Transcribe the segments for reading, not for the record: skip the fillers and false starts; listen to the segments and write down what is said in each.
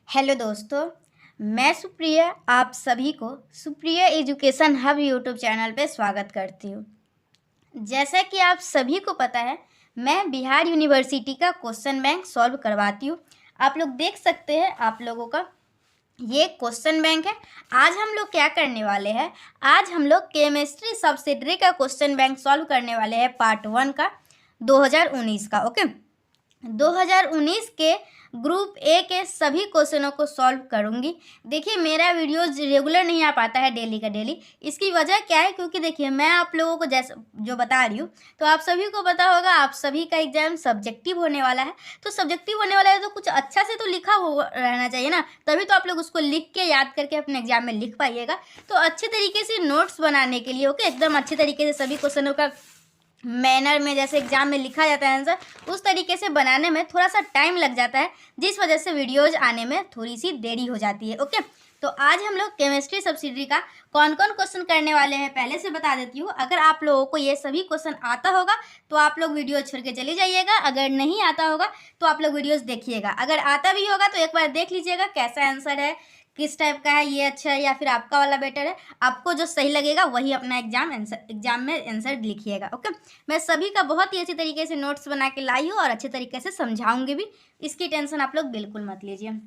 Hello दोस्तों, मैं सुप्रिया आप सभी को Supriya education hub YouTube channel पे स्वागत करती हूँ। जैसा कि आप सभी को पता है, मैं बिहार यूनिवर्सिटी का क्वेश्चन बैंक सॉल्व करवाती हूँ। आप लोग देख सकते हैं, आप लोगों का ये क्वेश्चन बैंक है। आज हम लोग क्या करने वाले हैं, आज हम लोग केमिस्ट्री सब्सिडरी का क्वेश्चन बैंक सॉल्व करने वाले हैं पार्ट 1 का 2019 का। ओके, 2019 के ग्रुप ए के सभी क्वेश्चनों को सॉल्व करूंगी। देखिए, मेरा वीडियो रेगुलर नहीं आ पाता है डेली का डेली। इसकी वजह क्या है, क्योंकि देखिए मैं आप लोगों को जैसे जो बता रही हूँ, तो आप सभी को पता होगा आप सभी का एग्जाम सब्जेक्टिव होने वाला है। तो सब्जेक्टिव होने वाला है तो कुछ अच्छा से तो लिखा हो रहना चाहिए ना, तभी तो आप लोग उसको लिख के याद करके अपने एग्जाम में लिख पाइएगा। तो अच्छे तरीके से नोट्स बनाने के लिए ओके, एकदम अच्छे तरीके से सभी क्वेश्चनों का मैनर में जैसे एग्जाम में लिखा जाता है आंसर, उस तरीके से बनाने में थोड़ा सा टाइम लग जाता है, जिस वजह से वीडियोज आने में थोड़ी सी देरी हो जाती है। ओके, तो आज हम लोग केमिस्ट्री सब्सिडरी का कौन कौन क्वेश्चन करने वाले हैं पहले से बता देती हूँ। अगर आप लोगों को ये सभी क्वेश्चन आता होगा तो आप लोग वीडियो छोड़ के चले जाइएगा, अगर नहीं आता होगा तो आप लोग वीडियोज देखिएगा। अगर आता भी होगा तो एक बार देख लीजिएगा कैसा आंसर है, किस टाइप का है, ये अच्छा है या फिर आपका वाला बेटर है। आपको जो सही लगेगा वही अपना एग्जाम में आंसर लिखिएगा। ओके, मैं सभी का बहुत ही अच्छी तरीके से नोट्स बना के लाई हूँ और अच्छे तरीके से समझाऊंगी भी, इसकी टेंशन आप लोग बिल्कुल मत लीजिए।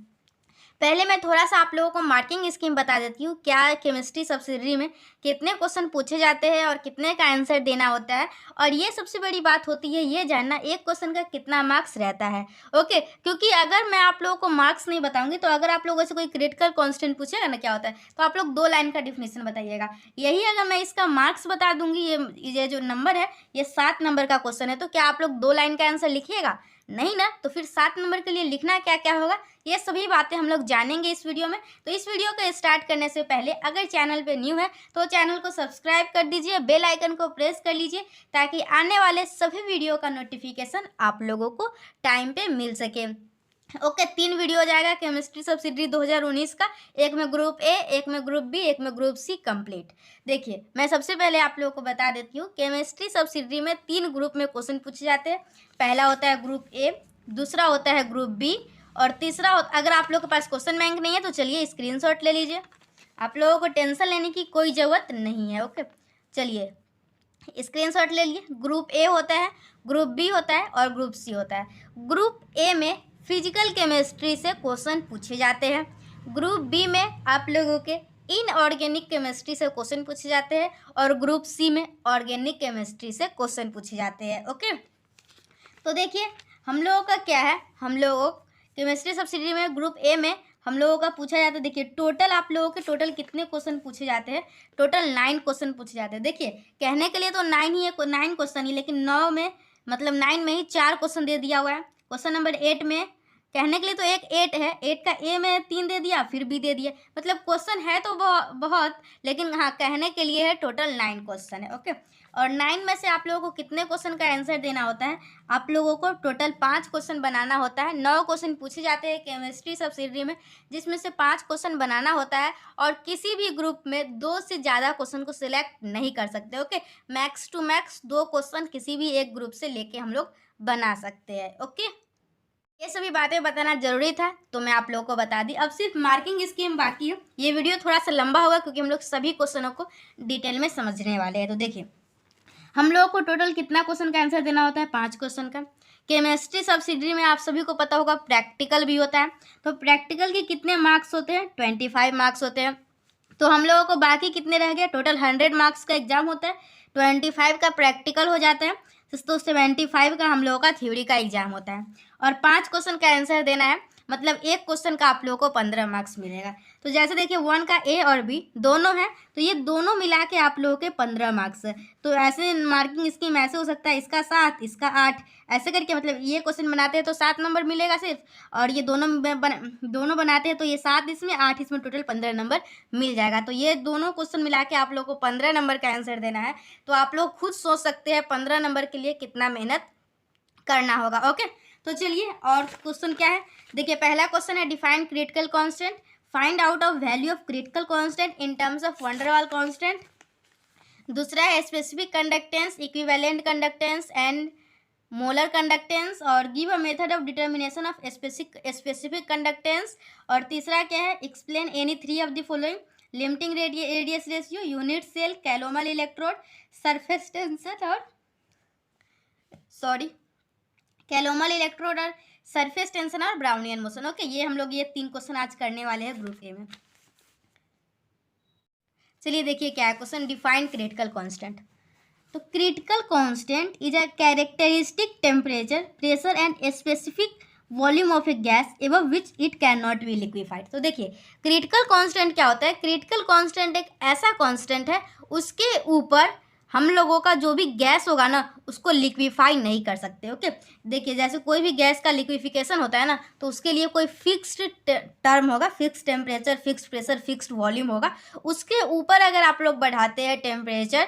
पहले मैं थोड़ा सा आप लोगों को मार्किंग स्कीम बता देती हूँ, क्या केमिस्ट्री सब्सिडरी में कितने क्वेश्चन पूछे जाते हैं और कितने का आंसर देना होता है। और ये सबसे बड़ी बात होती है ये जानना एक क्वेश्चन का कितना मार्क्स रहता है। ओके, क्योंकि अगर मैं आप लोगों को मार्क्स नहीं बताऊंगी तो अगर आप लोगों से कोई क्रिटिकल कांस्टेंट पूछेगा ना क्या होता है, तो आप लोग 2 लाइन का डिफिनेशन बताइएगा। यही अगर मैं इसका मार्क्स बता दूंगी, ये जो नंबर है ये 7 नंबर का क्वेश्चन है, तो क्या आप लोग 2 लाइन का आंसर लिखिएगा? नहीं ना, तो फिर 7 नंबर के लिए लिखना क्या क्या होगा, ये सभी बातें हम लोग जानेंगे इस वीडियो में। तो इस वीडियो को स्टार्ट करने से पहले अगर चैनल पे न्यू है तो चैनल को सब्सक्राइब कर दीजिए, बेल आइकन को प्रेस कर लीजिए, ताकि आने वाले सभी वीडियो का नोटिफिकेशन आप लोगों को टाइम पे मिल सके। ओके, 3 वीडियो हो जाएगा केमिस्ट्री सब्सिडरी 2019 का, एक में ग्रुप ए, एक में ग्रुप बी, एक में ग्रुप सी कंप्लीट। देखिए, मैं सबसे पहले आप लोगों को बता देती हूँ, केमिस्ट्री सब्सिडरी में 3 ग्रुप में क्वेश्चन पूछे जाते हैं। पहला होता है ग्रुप ए, दूसरा होता है ग्रुप बी, और तीसरा अगर आप लोगों के पास क्वेश्चन बैंक नहीं है तो चलिए स्क्रीनशॉट ले लीजिए, आप लोगों को टेंशन लेने की कोई ज़रूरत नहीं है। ओके, चलिए स्क्रीनशॉट ले लिए। ग्रुप ए होता है, ग्रुप बी होता है और ग्रुप सी होता है। ग्रुप ए में फिजिकल केमिस्ट्री से क्वेश्चन पूछे जाते हैं। ग्रुप बी में आप लोगों के इनऑर्गेनिक केमिस्ट्री से क्वेश्चन पूछे जाते हैं, और ग्रुप सी में ऑर्गेनिक केमिस्ट्री से क्वेश्चन पूछे जाते हैं। ओके, तो देखिए हम लोगों का क्या है, हम लोगों केमिस्ट्री सब्सिडरी में ग्रुप ए में हम लोगों का पूछा जाता है। देखिए टोटल आप लोगों के टोटल कितने क्वेश्चन पूछे जाते हैं, टोटल 9 क्वेश्चन पूछे जाते हैं। देखिए कहने के लिए तो 9 ही है, 9 क्वेश्चन ही, लेकिन 9 में मतलब 9 में ही 4 क्वेश्चन दे दिया हुआ है। क्वेश्चन नंबर 8 में कहने के लिए तो एक 8 है, 8 का ए में 3 दे दिया, फिर बी दे दिया, मतलब क्वेश्चन है तो बहुत, लेकिन हाँ कहने के लिए है टोटल 9 क्वेश्चन है। ओके, और 9 में से आप लोगों को कितने क्वेश्चन का आंसर देना होता है, आप लोगों को टोटल 5 क्वेश्चन बनाना होता है। 9 क्वेश्चन पूछे जाते हैं केमिस्ट्री सब्सिडरी में, जिसमें से 5 क्वेश्चन बनाना होता है, और किसी भी ग्रुप में 2 से ज़्यादा क्वेश्चन को सिलेक्ट नहीं कर सकते। Okay, max to max 2 question किसी भी एक ग्रुप से लेके हम लोग बना सकते हैं। ओके, ये सभी बातें बताना जरूरी था तो मैं आप लोगों को बता दी। अब सिर्फ मार्किंग स्कीम बाकी है। ये वीडियो थोड़ा सा लंबा होगा क्योंकि हम लोग सभी क्वेश्चनों को डिटेल में समझने वाले हैं। तो देखिए हम लोगों को टोटल कितना क्वेश्चन का आंसर देना होता है, 5 क्वेश्चन का। केमिस्ट्री सब्सिडरी में आप सभी को पता होगा प्रैक्टिकल भी होता है, तो प्रैक्टिकल के कितने मार्क्स होते हैं, 25 मार्क्स होते हैं। तो हम लोगों को बाकी कितने रह गए, टोटल 100 मार्क्स का एग्जाम होता है, 25 का प्रैक्टिकल हो जाता है, तो 75 का हम लोगों का थ्योरी का एग्जाम होता है, और 5 क्वेश्चन का आंसर देना है, मतलब एक क्वेश्चन का आप लोगों को 15 मार्क्स मिलेगा। तो जैसे देखिए 1 का ए और बी दोनों है, तो ये दोनों मिला के आप लोगों के 15 मार्क्स है। तो ऐसे मार्किंग स्कीम ऐसे हो सकता है, इसका 7 इसका 8 ऐसे करके, मतलब ये क्वेश्चन बनाते हैं तो 7 नंबर मिलेगा सिर्फ, और ये दोनों बनाते हैं तो ये 7 इसमें 8 इसमें, टोटल 15 नंबर मिल जाएगा। तो ये दोनों क्वेश्चन मिला के आप लोग को 15 नंबर का आंसर देना है। तो आप लोग खुद सोच सकते हैं 15 नंबर के लिए कितना मेहनत करना होगा। ओके, तो चलिए और क्वेश्चन क्या है, देखिए पहला क्वेश्चन है define critical constant, find out of value of critical constant in terms of van der Waal constant. दूसरा है specific conductance, equivalent conductance and molar conductance, और give a method of determination of specific conductance, और तीसरा क्या है, explain any three of the following, limiting radius ratio, unit cell, calomel electrode, surface tension और calomel electrode और surface tension और Brownian motion. Okay, ये हम लोग ये 3 क्वेश्चन आज करने वाले हैं ग्रुप ए में। चलिए देखिए क्या है क्वेश्चन, डिफाइन क्रिटिकल कांस्टेंट। तो critical constant is a characteristic temperature, pressure and specific volume of A gas above which it can not be liquefied. तो देखिए क्रिटिकल कांस्टेंट क्या होता है, क्रिटिकल कांस्टेंट एक ऐसा कांस्टेंट है उसके ऊपर हम लोगों का जो भी गैस होगा ना उसको लिक्विफाई नहीं कर सकते। ओके, देखिए जैसे कोई भी गैस का लिक्विफिकेशन होता है ना तो उसके लिए कोई फिक्स्ड टर्म होगा, fixed temperature, fixed pressure, fixed volume होगा। उसके ऊपर अगर आप लोग बढ़ाते हैं टेम्परेचर,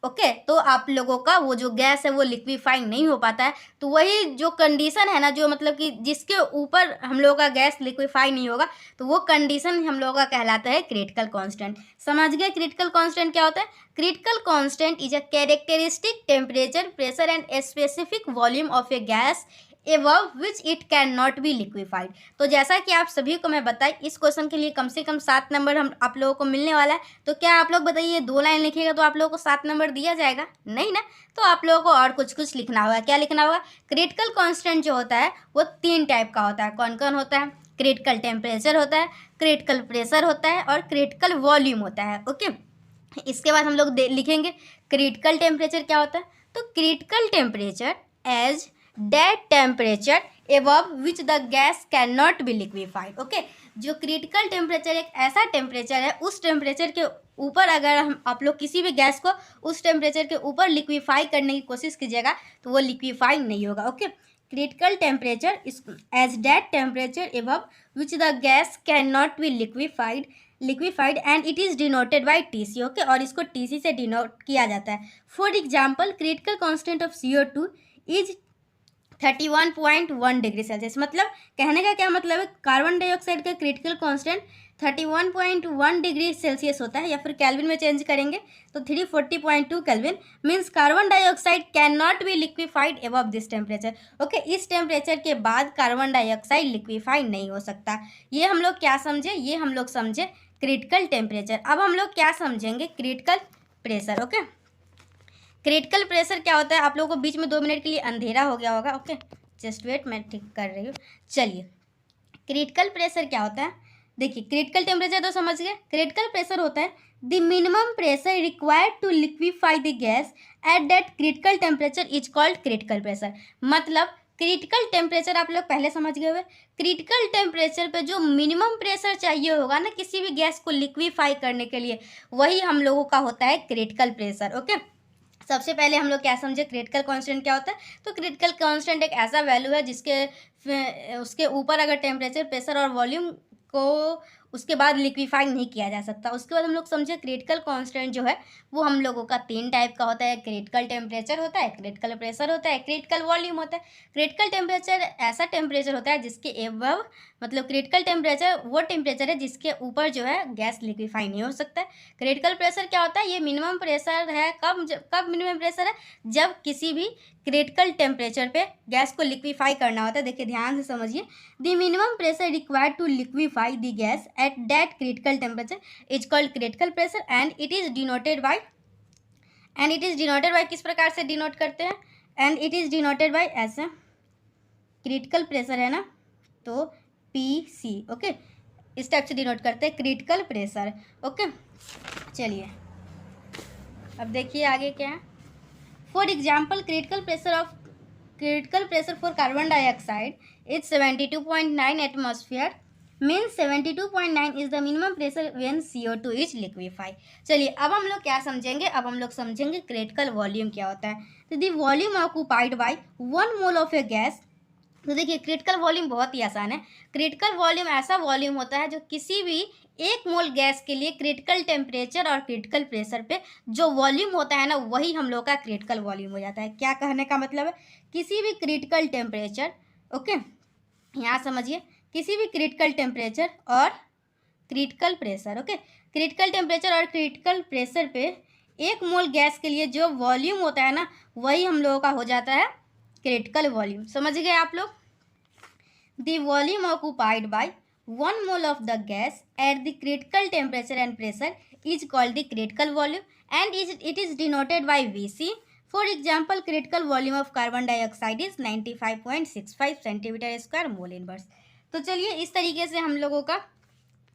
ओके, तो आप लोगों का वो जो गैस है वो लिक्विफाई नहीं हो पाता है। तो वही जो कंडीशन है ना, जो मतलब कि जिसके ऊपर हम लोगों का गैस लिक्विफाई नहीं होगा, तो वो कंडीशन हम लोगों का कहलाता है क्रिटिकल कांस्टेंट। समझ गए क्रिटिकल कांस्टेंट क्या होता है? Critical constant is a characteristic temperature, pressure and specific volume of A gas above which it can not be liquefied. तो जैसा कि आप सभी को मैं बताई, इस क्वेश्चन के लिए कम से कम 7 नंबर हम आप लोगों को मिलने वाला है। तो क्या आप लोग बताइए 2 लाइन लिखिएगा तो आप लोगों को 7 नंबर दिया जाएगा? नहीं ना। तो आप लोगों को और कुछ लिखना होगा। क्या लिखना होगा? क्रिटिकल कांस्टेंट जो होता है वो 3 टाइप का होता है। कौन कौन होता है? क्रिटिकल टेम्परेचर होता है, क्रिटिकल प्रेशर होता है और क्रिटिकल वॉल्यूम होता है। ओके, इसके बाद हम लोग लिखेंगे क्रिटिकल टेम्परेचर क्या होता है। तो critical temperature as that temperature above which the gas cannot be liquefied। Okay, जो क्रिटिकल टेम्परेचर एक ऐसा टेम्परेचर है, उस टेम्परेचर के ऊपर अगर हम आप लोग किसी भी गैस को उस टेम्परेचर के ऊपर लिक्विफाई करने की कोशिश कीजिएगा तो वो लिक्विफाई नहीं होगा। Okay, critical temperature as that temperature above which the gas cannot be liquefied and it is denoted by TC। Okay, और इसको TC से डिनोट किया जाता है। For example, critical constant of CO2 is 31.1 degree Celsius. मतलब कहने का क्या मतलब है, कार्बन डाइऑक्साइड का क्रिटिकल कांस्टेंट 31.1 डिग्री सेल्सियस होता है, या फिर केल्विन में चेंज करेंगे तो 340.2 kelvin. Means carbon dioxide can not be liquefied above this temperature. Okay, इस टेम्परेचर के बाद कार्बन डाइऑक्साइड लिक्विफाई नहीं हो सकता। ये हम लोग क्या समझे? ये हम लोग समझे क्रिटिकल टेम्परेचर। अब हम लोग क्या समझेंगे? Critical pressure. Okay, critical pressure क्या होता है? आप लोगों को बीच में 2 मिनट के लिए अंधेरा हो गया होगा। ओके, जस्ट वेट, मैं ठीक कर रही हूँ। चलिए, क्रिटिकल प्रेशर क्या होता है? देखिए, क्रिटिकल टेम्परेचर तो समझ गए। क्रिटिकल प्रेशर होता है the minimum pressure required to liquefy the gas at that critical temperature is called critical pressure. मतलब क्रिटिकल टेम्परेचर आप लोग पहले समझ गए हुए। क्रिटिकल टेम्परेचर पे जो मिनिमम प्रेशर चाहिए होगा ना किसी भी गैस को लिक्विफाई करने के लिए, वही हम लोगों का होता है क्रिटिकल प्रेशर। ओके, सबसे पहले हम लोग क्या समझे? क्रिटिकल कांस्टेंट क्या होता है? तो क्रिटिकल कांस्टेंट एक ऐसा वैल्यू है जिसके उसके ऊपर अगर टेम्परेचर, प्रेशर और वॉल्यूम को उसके बाद लिक्विफाई नहीं किया जा सकता। उसके बाद हम लोग समझे क्रिटिकल कांस्टेंट जो है वो हम लोगों का 3 टाइप का होता है। क्रिटिकल टेम्परेचर होता है, क्रिटिकल प्रेशर होता है, क्रिटिकल वॉल्यूम होता है। क्रिटिकल टेम्परेचर ऐसा टेम्परेचर होता है जिसके एबव, मतलब क्रिटिकल टेम्परेचर वो टेम्परेचर है जिसके ऊपर जो है गैस लिक्विफाई नहीं हो सकता है। क्रिटिकल प्रेशर क्या होता है? ये मिनिमम प्रेशर है। कब मिनिमम प्रेशर है? जब किसी भी क्रिटिकल टेम्परेचर पे गैस को लिक्विफाई करना होता है। देखिए ध्यान से समझिए, the minimum pressure required to liquefy the gas at that critical temperature is called critical pressure and it is denoted by किस प्रकार से डिनोट करते हैं? And it is denoted by ऐसे, क्रिटिकल प्रेशर है ना तो PC। ओके, इस टाइप से डिनोट करते हैं क्रिटिकल प्रेशर। ओके, चलिए अब देखिए आगे क्या है। For example, critical pressure for carbon dioxide is 72.9 atmosphere. Means 72.9 is the minimum pressure when CO2 is liquefy. चलिए अब हम लोग क्या समझेंगे? अब हम लोग समझेंगे क्रिटिकल वॉल्यूम क्या होता है। तो the volume occupied by 1 mole of A gas. तो देखिए क्रिटिकल वॉल्यूम बहुत ही आसान है। क्रिटिकल वॉल्यूम ऐसा वॉल्यूम होता है जो किसी भी 1 मोल गैस के लिए क्रिटिकल टेम्परेचर और क्रिटिकल प्रेशर पे जो वॉल्यूम होता है ना वही हम लोग का क्रिटिकल वॉल्यूम हो जाता है। क्या कहने का मतलब है? किसी भी क्रिटिकल टेम्परेचर, ओके यहाँ समझिए, किसी भी क्रिटिकल टेम्परेचर और critical pressure, okay critical temperature और क्रिटिकल प्रेशर पे 1 मोल गैस के लिए जो वॉल्यूम होता है ना वही हम लोगों का हो जाता है क्रिटिकल वॉल्यूम। समझ गए आप लोग? The volume occupied by 1 mole of the gas eight the critical temperature and pressure is called the critical volume and it is denoted bye VC। For example critical volume of carbon dioxide is 95.65 centimetre square mole inverse. तो चलिए इस तरीके से हम लोगों का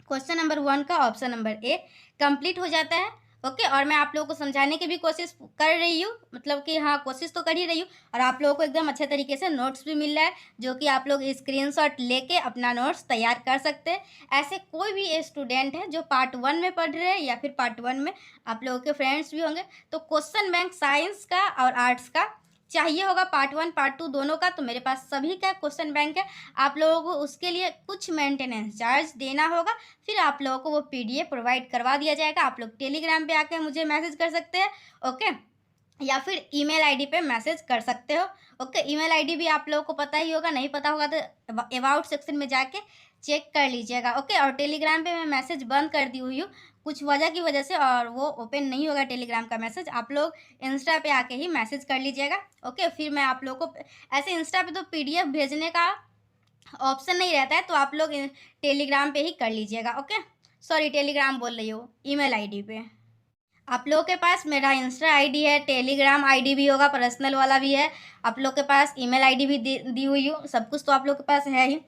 question number 1 का option number A complete हो जाता है। ओके, और मैं आप लोगों को समझाने की भी कोशिश कर रही हूँ, मतलब कि हाँ कोशिश तो कर ही रही हूँ, और आप लोगों को एकदम अच्छे तरीके से नोट्स भी मिल रहा है जो कि आप लोग स्क्रीनशॉट लेके अपना नोट्स तैयार कर सकते हैं। ऐसे कोई भी स्टूडेंट है जो पार्ट 1 में पढ़ रहे हैं या फिर पार्ट 1 में आप लोगों के फ्रेंड्स भी होंगे, तो क्वेश्चन बैंक साइंस का और आर्ट्स का चाहिए होगा, पार्ट 1 पार्ट 2 दोनों का, तो मेरे पास सभी का क्वेश्चन बैंक है। आप लोगों को उसके लिए कुछ मेंटेनेंस चार्ज देना होगा, फिर आप लोगों को वो PDF प्रोवाइड करवा दिया जाएगा। आप लोग टेलीग्राम पे आके मुझे मैसेज कर सकते हैं, ओके, या फिर ईमेल आईडी पे मैसेज कर सकते हो। ओके, ईमेल आईडी भी आप लोगों को पता ही होगा, नहीं पता होगा तो अबाउट सेक्शन में जाके चेक कर लीजिएगा। ओके, और टेलीग्राम पे मैं मैसेज बंद कर दी हुई हूँ कुछ वजह की वजह से, और वो ओपन नहीं होगा टेलीग्राम का मैसेज। आप लोग इंस्टा पे आके ही मैसेज कर लीजिएगा। ओके, फिर मैं आप लोगों को ऐसे इंस्टा पे तो PDF भेजने का ऑप्शन नहीं रहता है, तो आप लोग टेलीग्राम पे ही कर लीजिएगा। ओके, सॉरी टेलीग्राम बोल रही हूँ, ईमेल आईडी पे। आप लोगों के पास मेरा इंस्टा आईडी है, टेलीग्राम आईडी भी होगा, पर्सनल वाला भी है, आप लोग के पास ईमेल आईडी भी दी हुई हूँ, सब कुछ तो आप लोग के पास है ही।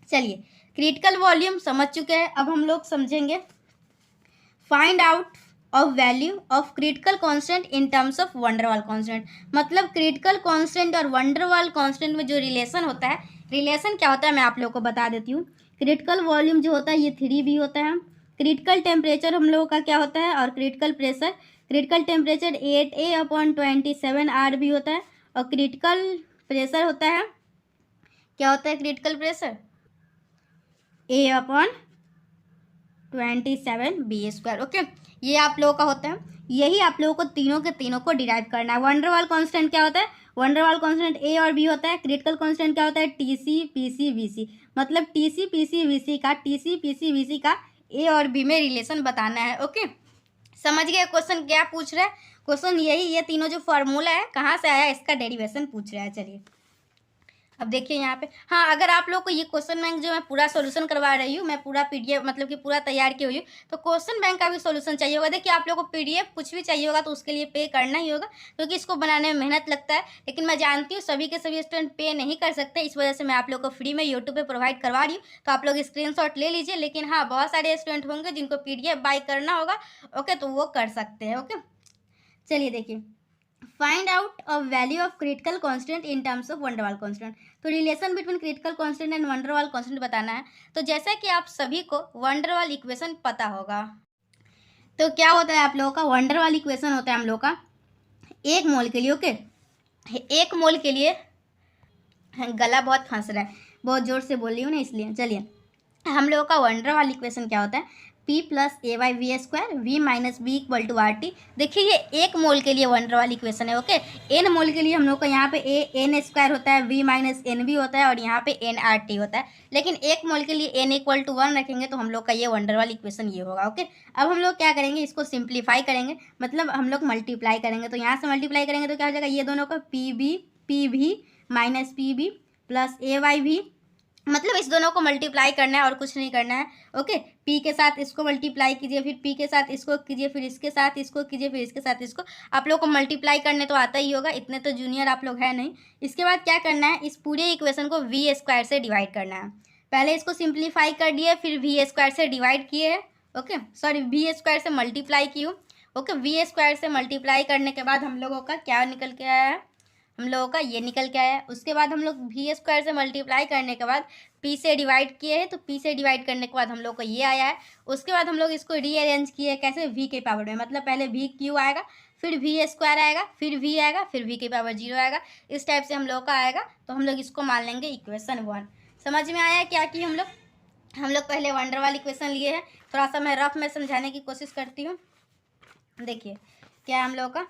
चलिए, क्रिटिकल वॉल्यूम समझ चुके हैं, अब हम लोग समझेंगे find out of value of critical constant in terms of van der Waal constant. मतलब क्रिटिकल कांस्टेंट और वंडरवाल कांस्टेंट में जो रिलेशन होता है, रिलेशन क्या होता है मैं आप लोगों को बता देती हूँ। क्रिटिकल वॉल्यूम जो होता है ये 3V होता है, क्रिटिकल टेम्परेचर हम लोगों का क्या होता है, और critical pressure, critical temperature 8A/27 भी होता है, और क्रिटिकल प्रेशर होता है, क्या होता है क्रिटिकल प्रेशर, A/27B²। ओके, ये आप लोगों का होता है, यही आप लोगों को तीनों के तीनों को डिराइव करना है। वंडरवाल कांस्टेंट क्या होता है, वंडरवाल कांस्टेंट A और B होता है। क्रिटिकल कांस्टेंट क्या होता है, TC PC VC। मतलब TC PC VC का A और B में रिलेशन बताना है। ओके, समझ गए क्वेश्चन क्या पूछ रहा है? क्वेश्चन यही, ये तीनों जो फॉर्मूला है कहाँ से आया इसका डेरिवेशन पूछ रहा है। चलिए अब देखिए यहाँ पे, हाँ अगर आप लोग को ये क्वेश्चन बैंक जो मैं पूरा सॉल्यूशन करवा रही हूँ, मैं पूरा PDF मतलब कि पूरा तैयार की हुई हूँ, तो क्वेश्चन बैंक का भी सॉल्यूशन चाहिए होगा। देखिए आप लोग को PDF कुछ भी चाहिए होगा तो उसके लिए पे करना ही होगा, क्योंकि इसको बनाने में मेहनत लगता है। लेकिन मैं जानती हूँ सभी के सभी स्टूडेंट पे नहीं कर सकते, इस वजह से मैं आप लोग को फ्री में यूट्यूब पर प्रोवाइड करवा रही हूँ, तो आप लोग स्क्रीनशॉट ले लीजिए। लेकिन हाँ, बहुत सारे स्टूडेंट होंगे जिनको PDF बाय करना होगा, ओके, तो वो कर सकते हैं। ओके, चलिए देखिए, find out of value of critical constant in terms of van der Waal constant. तो relation between critical constant and van der Waal constant बताना है। तो जैसा कि आप सभी को वंडरवाल इक्वेशन पता होगा, तो क्या होता है आप लोगों का वंडरवाल इक्वेशन होता है हम लोग का 1 मोल के लिए। ओके, 1 मोल के लिए, गला बहुत फंस रहा है, बहुत जोर से बोल रही हूँ ना इसलिए। चलिए, हम लोगों का वंडरवाल इक्वेशन क्या होता है, P + A/V², V - B = RT। देखिए ये 1 मोल के लिए वंडरवाल इक्वेशन है। ओके, N मोल के लिए हम लोग का यहाँ पे AN² होता है, V - NV होता है, और यहाँ पे NRT होता है। लेकिन 1 मोल के लिए N = 1 रखेंगे तो हम लोग का ये वंडरवाल इक्वेशन ये होगा। ओके, अब हम लोग क्या करेंगे, इसको सिंप्लीफाई करेंगे, मतलब हम लोग मल्टीप्लाई करेंगे। तो यहाँ से मल्टीप्लाई करेंगे तो क्या हो जाएगा, ये दोनों का PV - PB + AYV, मतलब इस दोनों को मल्टीप्लाई करना है और कुछ नहीं करना है। ओके, P के साथ इसको मल्टीप्लाई कीजिए, फिर P के साथ इसको कीजिए, फिर इसके साथ इसको कीजिए, फिर इसके साथ इसको। आप लोग को मल्टीप्लाई करने तो आता ही होगा, इतने तो जूनियर आप लोग है नहीं। इसके बाद क्या करना है, इस पूरे इक्वेशन को V² से डिवाइड करना है। पहले इसको सिंप्लीफाई कर दिए, फिर V² से डिवाइड किए है। ओके, सॉरी V² से मल्टीप्लाई की हूँ। ओके, V² से मल्टीप्लाई करने के बाद हम लोगों का क्या निकल के आया है, हम लोगों का ये निकल के आया है। उसके बाद हम लोग V² से मल्टीप्लाई करने के बाद P से डिवाइड किए हैं, तो P से डिवाइड करने के बाद हम लोग को ये आया है। उसके बाद हम लोग इसको रीअरेंज किए कैसे, V के पावर में, मतलब पहले VQ आएगा, फिर V² आएगा, फिर V आएगा, फिर V के पावर 0 आएगा। इस टाइप से हम लोग का आएगा, तो हम लोग इसको मान लेंगे इक्वेशन 1। समझ में आया क्या कि हम लोग पहले वंडरवाल इक्वेशन लिए हैं। थोड़ा सा मैं रफ में समझाने की कोशिश करती हूँ। देखिए क्या हम लोग का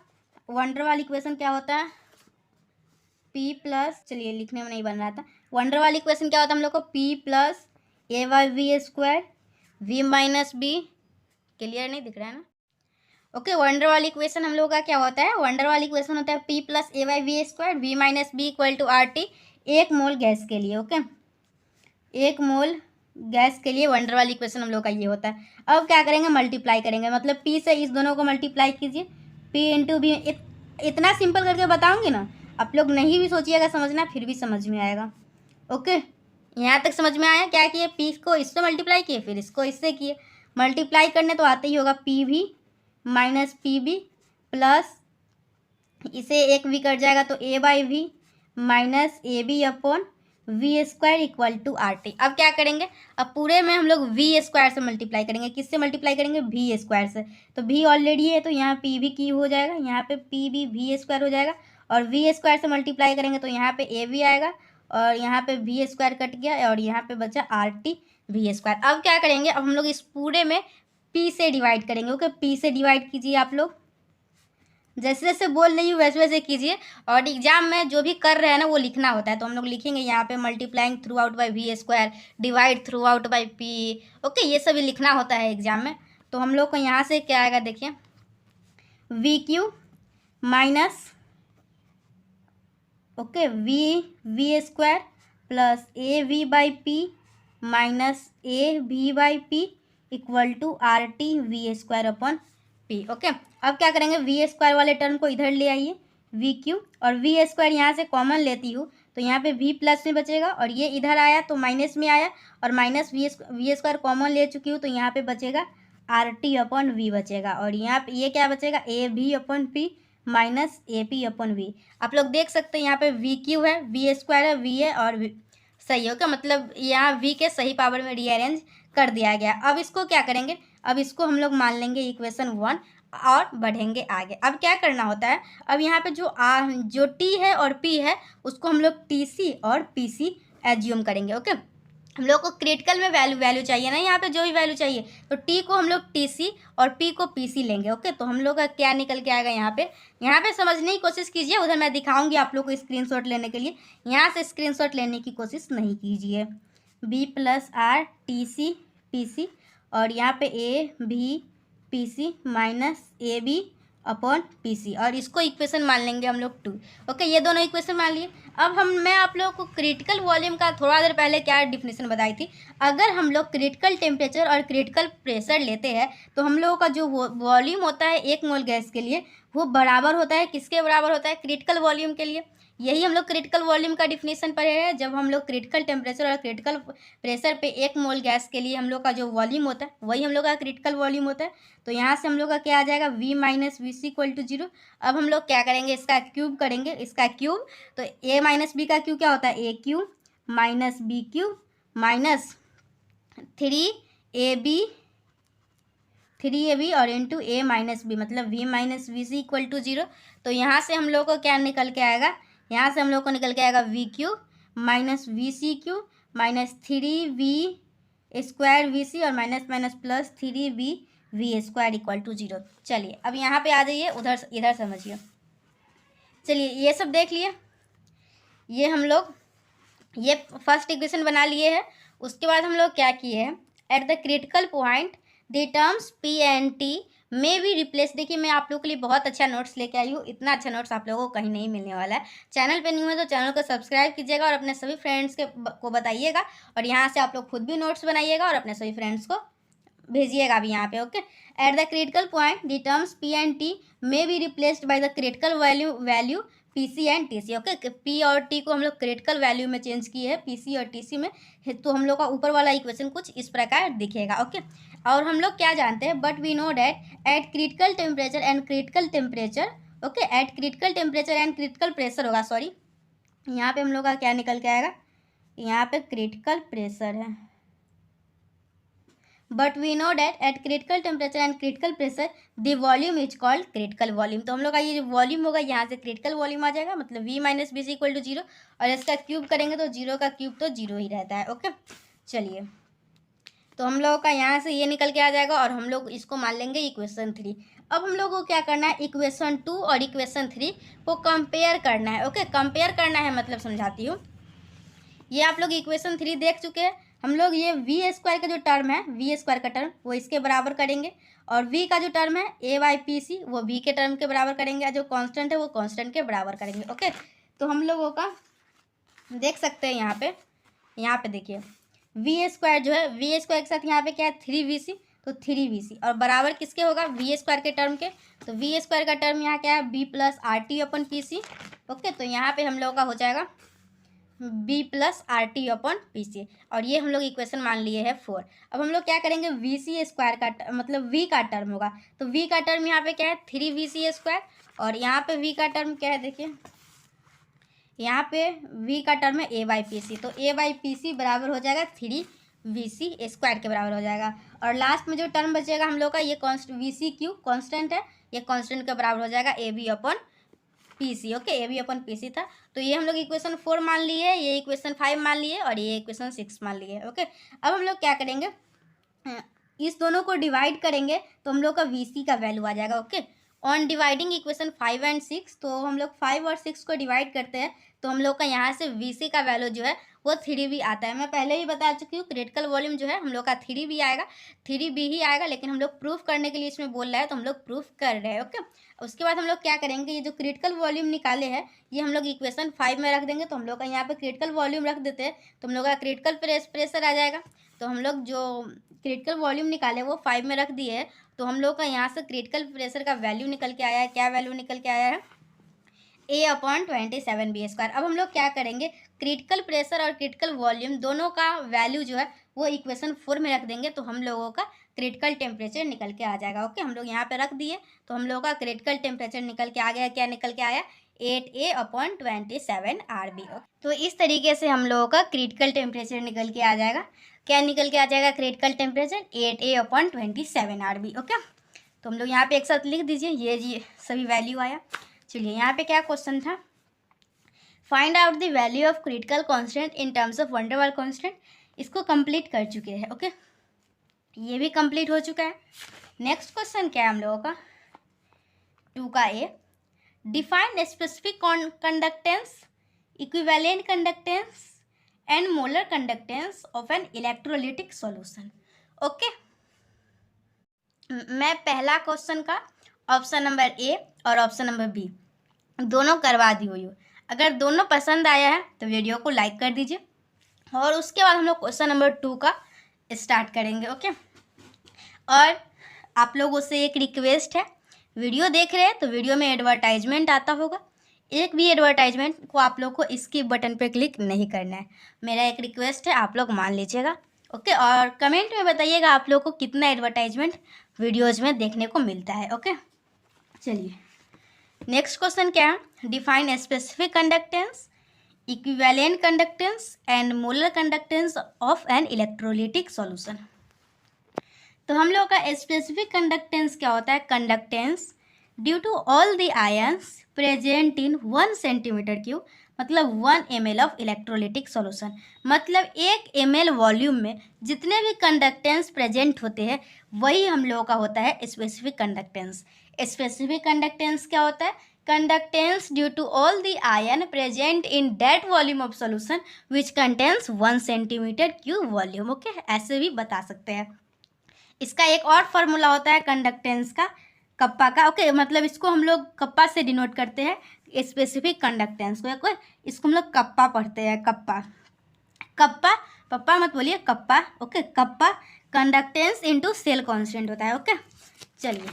वंडरवाल इक्वेशन क्या होता है, P+, चलिए लिखने में नहीं बन रहा था, वंडरवाल इक्वेशन क्या होता है हम लोग को, P + A/V², V - B, clear नहीं दिख रहा है ना। ओके, वंडरवाल इक्वेशन हम लोग का क्या होता है, वंडरवाल इक्वेशन होता है P plus a by V square V minus B equal to R T 1 mole gas के लिए। ओके, 1 मोल गैस के लिए वंडरवाल इक्वेशन हम लोग का ये होता है। अब क्या करेंगे, मल्टीप्लाई करेंगे, मतलब P से इस दोनों को मल्टीप्लाई कीजिए, P इंटू बी। इतना सिंपल करके बताऊंगी ना, आप लोग नहीं भी सोचिएगा समझना, फिर भी समझ में आएगा। ओके, यहाँ तक समझ में आया? क्या किए, P को इससे मल्टीप्लाई किए, फिर इसको इससे किए। मल्टीप्लाई करने तो आते ही होगा, पी भी माइनस पी बी प्लस इसे एक भी कट जाएगा तो a by V minus a B upon V square equal to R T. अब क्या करेंगे, अब पूरे में हम लोग वी स्क्वायर से मल्टीप्लाई करेंगे। किससे मल्टीप्लाई करेंगे, वी स्क्वायर से। तो वी ऑलरेडी है तो यहाँ पी भी क्यूब हो जाएगा, यहाँ पे पी भी वी स्क्वायर हो जाएगा, और वी स्क्वायर से मल्टीप्लाई करेंगे तो यहाँ पे ए भी आएगा, और यहाँ पे वी स्क्वायर कट गया, और यहाँ पे बचा आर टी वी स्क्वायर। अब क्या करेंगे, अब हम लोग इस पूरे में पी से डिवाइड करेंगे। ओके, पी से डिवाइड कीजिए आप लोग, जैसे जैसे बोल रही हूँ वैसे वैसे कीजिए, और एग्जाम में जो भी कर रहे हैं ना वो लिखना होता है। तो हम लोग लिखेंगे यहाँ पे multiplying through out by V square, divide through out by P. Okay, ये सभी लिखना होता है एग्जाम में। तो हम लोग को यहाँ से क्या आएगा, देखिए, V cube minus okay V square plus a V by P minus a V by P equal to R T V square upon P. Okay, अब क्या करेंगे, वी स्क्वायर वाले टर्म को इधर ले आइए, वी क्यू, और वी स्क्वायर यहाँ से कॉमन लेती हूँ तो यहाँ पे वी प्लस में बचेगा, और ये इधर आया तो माइनस में आया, और माइनस वी स्क्वायर कॉमन ले चुकी हूँ तो यहाँ पे बचेगा आर टी अपॉन वी बचेगा, और यहाँ पे ये क्या बचेगा, a b upon P minus a P upon V. आप लोग देख सकते हैं यहाँ पे वी क्यू है, वी स्क्वायर है, वी है, और सही हो क्या, मतलब यहाँ वी के सही पावर में रीअरेंज कर दिया गया। अब इसको क्या करेंगे, अब इसको हम लोग मान लेंगे इक्वेशन 1 और बढ़ेंगे आगे। अब क्या करना होता है, अब यहाँ पे जो टी है और पी है उसको हम लोग टी सी और पी सी एज्यूम करेंगे। ओके, हम लोग को क्रिटिकल में वैल्यू चाहिए ना, यहाँ पे जो भी वैल्यू चाहिए, तो टी को हम लोग टी सी और पी को पी सी लेंगे। ओके, तो हम लोग का क्या निकल के आएगा, यहाँ पे समझने की कोशिश कीजिए, उधर मैं दिखाऊंगी आप लोग को स्क्रीनशॉट लेने के लिए, यहाँ से स्क्रीनशॉट लेने की कोशिश नहीं कीजिए। B plus R T C P C, और यहाँ पे a b P C minus a B upon P C, और इसको इक्वेशन मान लेंगे हम लोग 2। ओके, ये दोनों इक्वेशन मान लिए। अब मैं आप लोगों को क्रिटिकल वॉल्यूम का थोड़ा देर पहले क्या डिफिनेशन बताई थी। अगर हम लोग क्रिटिकल टेम्परेचर और क्रिटिकल प्रेशर लेते हैं तो हम लोगों का जो वॉल्यूम होता है 1 मोल गैस के लिए, वो बराबर होता है किसके बराबर होता है, क्रिटिकल वॉल्यूम के लिए। यही हम लोग क्रिटिकल वॉल्यूम का डिफिनेशन पढ़े हैं, जब हम लोग क्रिटिकल टेम्परेचर और क्रिटिकल प्रेशर पे 1 मोल गैस के लिए हम लोग का जो वॉल्यूम होता है वही हम लोग का क्रिटिकल वॉल्यूम होता है। तो यहाँ से हम लोग का क्या आ जाएगा, v minus V C equal to 0। अब हम लोग क्या करेंगे, इसका क्यूब करेंगे, इसका क्यूब, तो a माइनस बी का क्यूब क्या होता है, a cube minus b cube minus 3ab और इंटू ए माइनस बी, मतलब v minus V C equal to 0। तो यहाँ से हम लोग को क्या निकल के आएगा, यहाँ से हम लोग को निकल के आएगा V cube minus V C cube minus 3v square V C और minus minus plus 3v square equal to 0। चलिए अब यहाँ पे आ जाइए, इधर समझिए। चलिए ये सब देख लिए, ये हम लोग ये फर्स्ट इक्वेशन बना लिए हैं। उसके बाद हम लोग क्या किए हैं, eight the critical point the terms P and T may be replace. देखिए मैं आप लोगों के लिए बहुत अच्छा नोट्स लेके आई हूँ, इतना अच्छा नोट्स आप लोगों को कहीं नहीं मिलने वाला है। चैनल पे न्यू है तो चैनल को सब्सक्राइब कीजिएगा और अपने सभी फ्रेंड्स को बताइएगा, और यहाँ से आप लोग खुद भी नोट्स बनाइएगा और अपने सभी फ्रेंड्स को भेजिएगा भी यहाँ पे। Okay, at the critical point the terms P and T may be replaced by the critical value P C and T C. Okay, P और टी को हम लोग क्रिटिकल वैल्यू में चेंज किए हैं, पी सी और टी सी में। तो हम लोग का ऊपर वाला इक्वेशन कुछ इस प्रकार दिखेगा। ओके, और हम लोग क्या जानते हैं, but we know that at critical temperature and critical temperature, okay, at critical temperature and critical pressure होगा, सॉरी, यहाँ पे हम लोग का क्या निकल के आएगा, यहाँ पे क्रिटिकल प्रेशर है, but we know that at critical temperature and critical pressure the volume is called critical volume. तो हम लोग का ये जो वॉल्यूम होगा यहाँ से क्रिटिकल वॉल्यूम आ जाएगा, मतलब v minus B C equal to 0, और इसका क्यूब करेंगे तो 0 का क्यूब तो 0 ही रहता है। ओके, चलिए तो हम लोगों का यहाँ से ये निकल के आ जाएगा, और हम लोग इसको मान लेंगे इक्वेशन 3। अब हम लोग को क्या करना है, इक्वेशन 2 और इक्वेशन 3 को कंपेयर करना है। ओके, कंपेयर करना है मतलब समझाती हूँ। ये आप लोग इक्वेशन 3 देख चुके हैं, हम लोग ये वी स्क्वायर का जो टर्म है, वी स्क्वायर का टर्म वो इसके बराबर करेंगे, और वी का जो टर्म है ए बाई पी सी वो वी के टर्म के बराबर करेंगे, जो कांस्टेंट है वो कांस्टेंट के बराबर करेंगे। ओके, तो हम लोगों का देख सकते हैं यहाँ पे देखिए वी स्क्वायर जो है, वी स्क्वायर के साथ यहाँ पे क्या है 3vc, तो 3vc और बराबर किसके होगा वी स्क्वायर के टर्म के। तो वी स्क्वायर का टर्म यहाँ क्या है बी प्लस आर टी अपन पी सी। ओके, तो यहाँ पे हम लोगों का हो जाएगा बी प्लस आर टी अपन पी सी, और ये हम लोग इक्वेशन मान लिए है 4। अब हम लोग क्या करेंगे वी सी स्क्वायर का मतलब वी का टर्म होगा, तो वी का टर्म यहाँ पे क्या है 3vc स्क्वायर, और यहाँ पे वी का टर्म क्या है देखिए यहाँ पे v का टर्म है ए बाई पी सी, तो ए बाई पी सी बराबर हो जाएगा 3vc स्क्वायर के बराबर हो जाएगा। और लास्ट में जो टर्म बचेगा हम लोग का ये वी सी क्यू कॉन्स्टेंट है, ये कॉन्स्टेंट के बराबर हो जाएगा a b upon P C. Okay, a b upon P C था, तो ये हम लोग इक्वेशन 4 मान लिए, ये इक्वेशन 5 मान लिए, और ये इक्वेशन 6 मान लिए। ओके, अब हम लोग क्या करेंगे इस दोनों को डिवाइड करेंगे तो हम लोग का वी सी का वैल्यू आ जाएगा। Okay, on dividing equation 5 and 6, तो हम लोग 5 और 6 को डिवाइड करते हैं तो हम लोग का यहाँ से VC का वैल्यू जो है वो 3V आता है। मैं पहले ही बता चुकी हूँ क्रिटिकल वॉल्यूम जो है हम लोग का 3V आएगा, 3V ही आएगा, लेकिन हम लोग प्रूफ करने के लिए इसमें बोल रहा है तो हम लोग प्रूफ कर रहे हैं। ओके, उसके बाद हम लोग क्या करेंगे ये जो क्रिटिकल वॉल्यूम निकाले हैं ये हम लोग इक्वेशन 5 में रख देंगे, तो हम लोग का यहाँ पे क्रिटिकल वॉल्यूम रख देते हैं तो हम लोग का क्रिटिकल प्रेशर आ जाएगा। तो हम लोग जो क्रिटिकल वॉल्यूम निकाले वो 5 में रख दिए है, तो हम लोग का यहाँ से क्रिटिकल प्रेशर का वैल्यू निकल के आया है। क्या वैल्यू निकल के आया है A/27 स्क्वायर। अब हम लोग क्या करेंगे क्रिटिकल प्रेशर और क्रिटिकल वॉल्यूम दोनों का वैल्यू जो है वो इक्वेशन 4 में रख देंगे, तो हम लोगों का क्रिटिकल टेम्परेचर निकल के आ जाएगा। ओके, हम लोग यहाँ पे रख दिए तो हम लोगों का क्रिटिकल टेम्परेचर निकल के आ गया। क्या निकल के आया 8A/27 RB। तो इस तरीके से हम लोगों का क्रिटिकल टेम्परेचर निकल के आ जाएगा। क्या निकल के आ जाएगा critical temperature 8A/27 RB। Okay, तो हम लोग यहाँ पे एक साथ लिख दीजिए, ये सभी वैल्यू आया। चलिए यहाँ पे क्या क्वेश्चन था, find out the value of critical constant in terms of van der Waal constant. इसको कंप्लीट कर चुके हैं। ओके, ये भी कंप्लीट हो चुका है। नेक्स्ट क्वेश्चन क्या है हम लोगों का 2 का A, define specific conductance, equivalent conductance and molar conductance of an electrolytic solution. Okay, मैं पहला क्वेश्चन का ऑप्शन नंबर ए और ऑप्शन नंबर बी दोनों करवा दी हुई हूँ। अगर दोनों पसंद आया है तो वीडियो को लाइक कर दीजिए, और उसके बाद हम लोग क्वेश्चन नंबर 2 का स्टार्ट करेंगे। ओके, और आप लोगों से एक रिक्वेस्ट है, वीडियो देख रहे हैं तो वीडियो में एडवर्टाइजमेंट आता होगा, एक भी एडवर्टाइजमेंट को आप लोग को स्किप बटन पर क्लिक नहीं करना है। मेरा एक रिक्वेस्ट है, आप लोग मान लीजिएगा। ओके, और कमेंट में बताइएगा आप लोग को कितना एडवर्टाइजमेंट वीडियोज़ में देखने को मिलता है। ओके, चलिए नेक्स्ट क्वेश्चन क्या है, define specific conductance, equivalent conductance and molar conductance of an electrolytic solution. तो हम लोग का स्पेसिफिक कंडक्टेंस क्या होता है, conductance due to all the ions present in 1 centimetre cube, मतलब 1 ml ऑफ इलेक्ट्रोलिटिक सॉल्यूशन। मतलब 1 ml वॉल्यूम में जितने भी कंडक्टेंस प्रेजेंट होते हैं वही हम लोगों का होता है स्पेसिफिक कंडक्टेंस। स्पेसिफिक कंडक्टेंस क्या होता है, conductance due to all the ion present in that volume of solution which contains 1 centimetre cube volume. Okay, ऐसे भी बता सकते हैं। इसका एक और फार्मूला होता है कंडक्टेंस का, कप्पा का। ओके, मतलब इसको हम लोग कप्पा से डिनोट करते हैं स्पेसिफिक कंडक्टेंस को। इसको हम लोग कप्पा पढ़ते हैं, कप्पा कप्पा, पप्पा मत बोलिए, kappa. Okay, kappa conductance into cell constant होता है। ओके, चलिए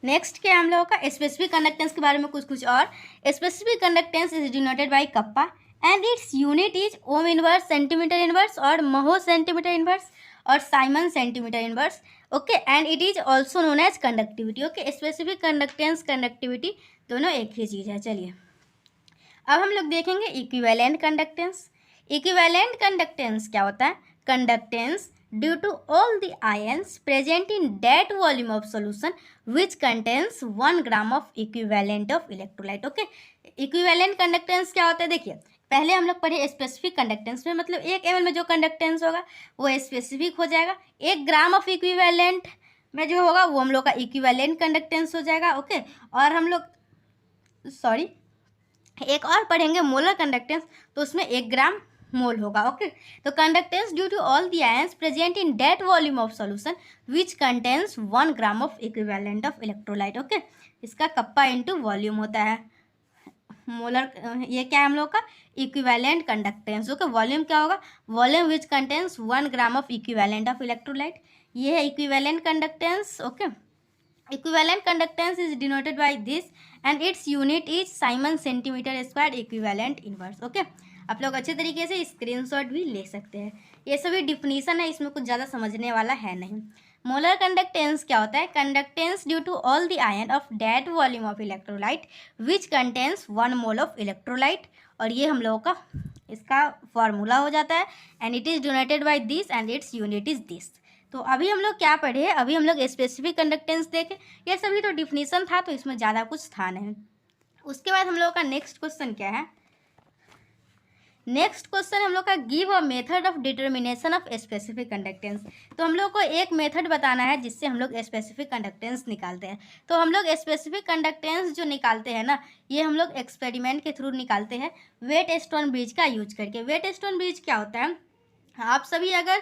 नेक्स्ट क्या हम लोगों का स्पेसिफिक कंडक्टेंस के बारे में कुछ और। Specific conductance is denoted by kappa and its unit is ohm inverse, centimetre inverse, और महो सेंटीमीटर इनवर्स, और siemens centimetre inverse. Okay, and it is also known as conductivity. Okay, specific conductance conductivity दोनों एक ही चीज़ है। चलिए अब हम लोग देखेंगे इक्विवेलेंट कंडक्टेंस। इक्विवेलेंट कंडक्टेंस क्या होता है, conductance due to all the ions present in that volume of solution which contains 1 gram of equivalent of electrolyte. Okay, equivalent conductance क्या होता है, देखिए पहले हम लोग पढ़े स्पेसिफिक कंडक्टेंस में, मतलब 1 ml में जो कंडक्टेंस होगा वो स्पेसिफिक हो जाएगा। 1 ग्राम ऑफ इक्विवेलेंट में जो होगा वो हम लोग का इक्विवेलेंट कंडक्टेंस हो जाएगा। ओके, और हम लोग एक और पढ़ेंगे मोलर कंडक्टेंस, तो उसमें 1 ग्राम मोल होगा। ओके, तो conductance due to all the ions present in that volume of solution which contains 1 gram of equivalent of electrolyte. Okay, इसका कप्पा इंटू वॉल्यूम होता है मोलर, ये क्या है हम लोग का इक्विवेलेंट कंडक्टेंस। ओके, वॉल्यूम क्या होगा, volume which contains 1 gram of equivalent of electrolyte, ये है equivalent conductance. Okay, equivalent conductance is denoted by this and its unit is Simon centimeter square equivalent inverse। Okay, आप लोग अच्छे तरीके से screenshot भी ले सकते हैं। ये सभी डिफिनीशन है, इसमें कुछ ज़्यादा समझने वाला है नहीं। मोलर कंडक्टेंस क्या होता है, conductance due to all the ion of that volume of electrolyte which contains 1 mole of electrolyte, और ये हम लोगों का इसका फॉर्मूला हो जाता है and it is denoted by this and its unit is this. तो अभी हम लोग क्या पढ़े, अभी हम लोग स्पेसिफिक कंडक्टेंस देखे, ये सभी तो डिफिनीशन था, तो इसमें ज़्यादा कुछ था नहीं। उसके बाद हम लोगों का नेक्स्ट क्वेश्चन क्या है, नेक्स्ट क्वेश्चन हम लोग का give a method of determination of specific conductance. तो हम लोग को एक मेथड बताना है जिससे हम लोग स्पेसिफिक कंडक्टेंस निकालते हैं। तो हम लोग स्पेसिफिक कंडक्टेंस जो निकालते हैं ना, ये हम लोग एक्सपेरिमेंट के थ्रू निकालते हैं वेट स्टोन ब्रिज का यूज करके। वेट स्टोन ब्रिज क्या होता है, आप सभी अगर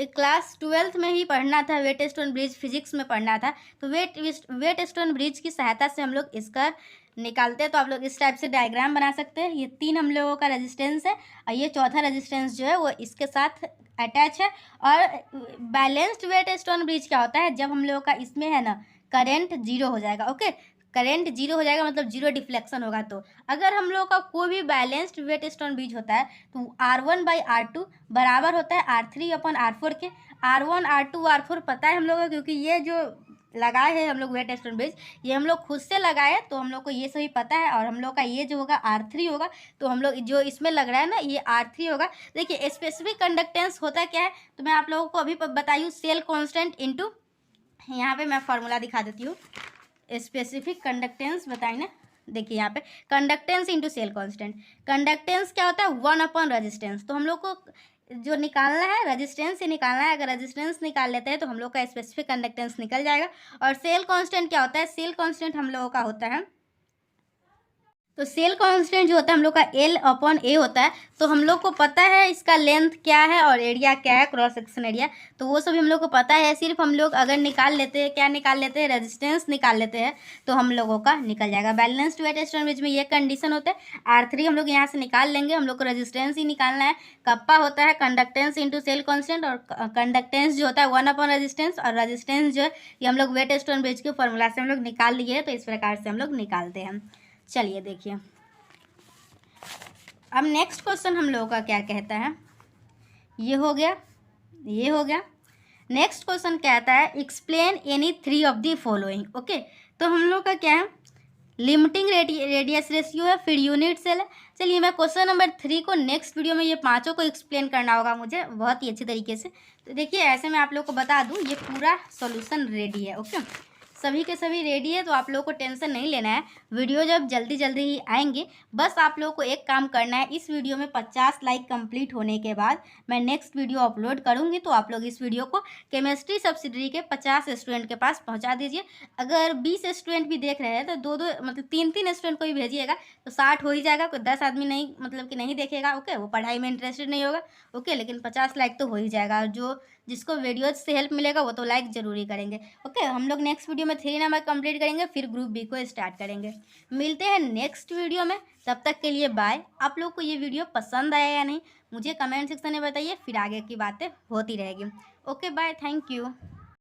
क्लास 12th में ही पढ़ना था, वेट स्टोन ब्रिज फिजिक्स में पढ़ना था, तो वेट स्टोन ब्रिज की सहायता से हम लोग इसका निकालते हैं। तो आप लोग इस टाइप से डायग्राम बना सकते हैं। ये 3 हम लोगों का रेजिस्टेंस है और ये चौथा रेजिस्टेंस जो है वो इसके साथ अटैच है। और बैलेंस्ड वेट स्टोन ब्रिज क्या होता है, जब हम लोगों का इसमें है ना करंट 0 हो जाएगा। ओके, करंट 0 हो जाएगा मतलब 0 डिफ्लेक्शन होगा। तो अगर हम लोग का कोई भी बैलेंस्ड वेट स्टोन ब्रिज होता है तो R1/R2 बराबर होता है R3/R4 के। R1 R2 R4 पता है हम लोग को, क्योंकि ये जो लगाए हैं हम लोग वेट स्टोन ब्रिज, ये हम लोग खुद से लगाए, तो हम लोग को ये सभी पता है। और हम लोग का ये जो होगा R3 होगा, तो हम लोग जो इसमें लग रहा है ना ये R3 होगा। देखिए स्पेसिफिक कंडक्टेंस होता क्या है, तो मैं आप लोगों को अभी बताई सेल कॉन्स्टेंट इंटू, यहाँ पे मैं फॉर्मूला दिखा देती हूँ। स्पेसिफिक कंडक्टेंस बताए ना, देखिए यहाँ पे conductance into cell constant. Conductance क्या होता है, 1 अपॉन रेजिस्टेंस। तो हम लोग को जो निकालना है रेजिस्टेंस से निकालना है। अगर रेजिस्टेंस निकाल लेते हैं तो हम लोग का स्पेसिफिक कंडक्टेंस निकल जाएगा। और सेल कांस्टेंट क्या होता है, सेल कांस्टेंट हम लोगों का होता है, तो सेल कांस्टेंट जो होता है हम लोग का L/A होता है। तो हम लोग को पता है इसका लेंथ क्या है और एरिया क्या है, क्रॉस सेक्शन एरिया, तो वो सभी हम लोग को पता है। सिर्फ हम लोग अगर निकाल लेते हैं, क्या निकाल लेते हैं, रेजिस्टेंस निकाल लेते हैं, तो हम लोगों का निकल जाएगा। बैलेंस्ड वेट स्टोन ब्रिज में ये कंडीशन होता है। R3 हम लोग यहाँ से निकाल लेंगे, हम लोग को रेजिस्टेंस ही निकालना है। कप्पा होता है कंडक्टेंस इंटू सेल कॉन्स्टेंट, और कंडक्टेंस जो होता है 1 अपॉन रेजिस्टेंस, और रेजिस्टेंस जो है ये हम लोग वेट स्टोन ब्रिज के फॉर्मूला से हम लोग निकाल लिए। तो इस प्रकार से हम लोग निकालते हैं। चलिए देखिए, अब नेक्स्ट क्वेश्चन हम लोगों का क्या कहता है, ये हो गया, ये हो गया। नेक्स्ट क्वेश्चन कहता है explain any 3 of the following. Okay, तो हम लोग का क्या है, लिमिटिंग रेडियस रेशियो है, फिर यूनिट सेल है। चलिए मैं क्वेश्चन नंबर 3 को नेक्स्ट वीडियो में ये पांचों को एक्सप्लेन करना होगा मुझे बहुत ही अच्छी तरीके से। तो देखिए ऐसे मैं आप लोग को बता दूँ, ये पूरा सॉल्यूशन रेडी है। ओके, सभी के सभी रेडी है, तो आप लोगों को टेंशन नहीं लेना है। वीडियो जब जल्दी जल्दी ही आएंगे, बस आप लोगों को एक काम करना है, इस वीडियो में 50 लाइक कंप्लीट होने के बाद मैं नेक्स्ट वीडियो अपलोड करूंगी, तो आप लोग इस वीडियो को केमिस्ट्री सब्सिडरी के 50 स्टूडेंट के पास पहुंचा दीजिए। अगर 20 स्टूडेंट भी देख रहे हैं तो 2-2 मतलब 3-3 स्टूडेंट को भी भेजिएगा, तो 60 हो ही जाएगा। कोई 10 आदमी नहीं मतलब कि नहीं देखेगा, ओके, वो पढ़ाई में इंटरेस्टेड नहीं होगा, ओके, लेकिन 50 लाइक तो हो ही जाएगा। और जो जिसको वीडियो से हेल्प मिलेगा वो तो लाइक जरूरी करेंगे। ओके, हम लोग नेक्स्ट वीडियो में 3 नंबर कंप्लीट करेंगे, फिर ग्रुप बी को स्टार्ट करेंगे। मिलते हैं नेक्स्ट वीडियो में, तब तक के लिए बाय। आप लोग को ये वीडियो पसंद आया या नहीं मुझे कमेंट सेक्शन में बताइए, फिर आगे की बातें होती रहेगी। Okay bye, thank you.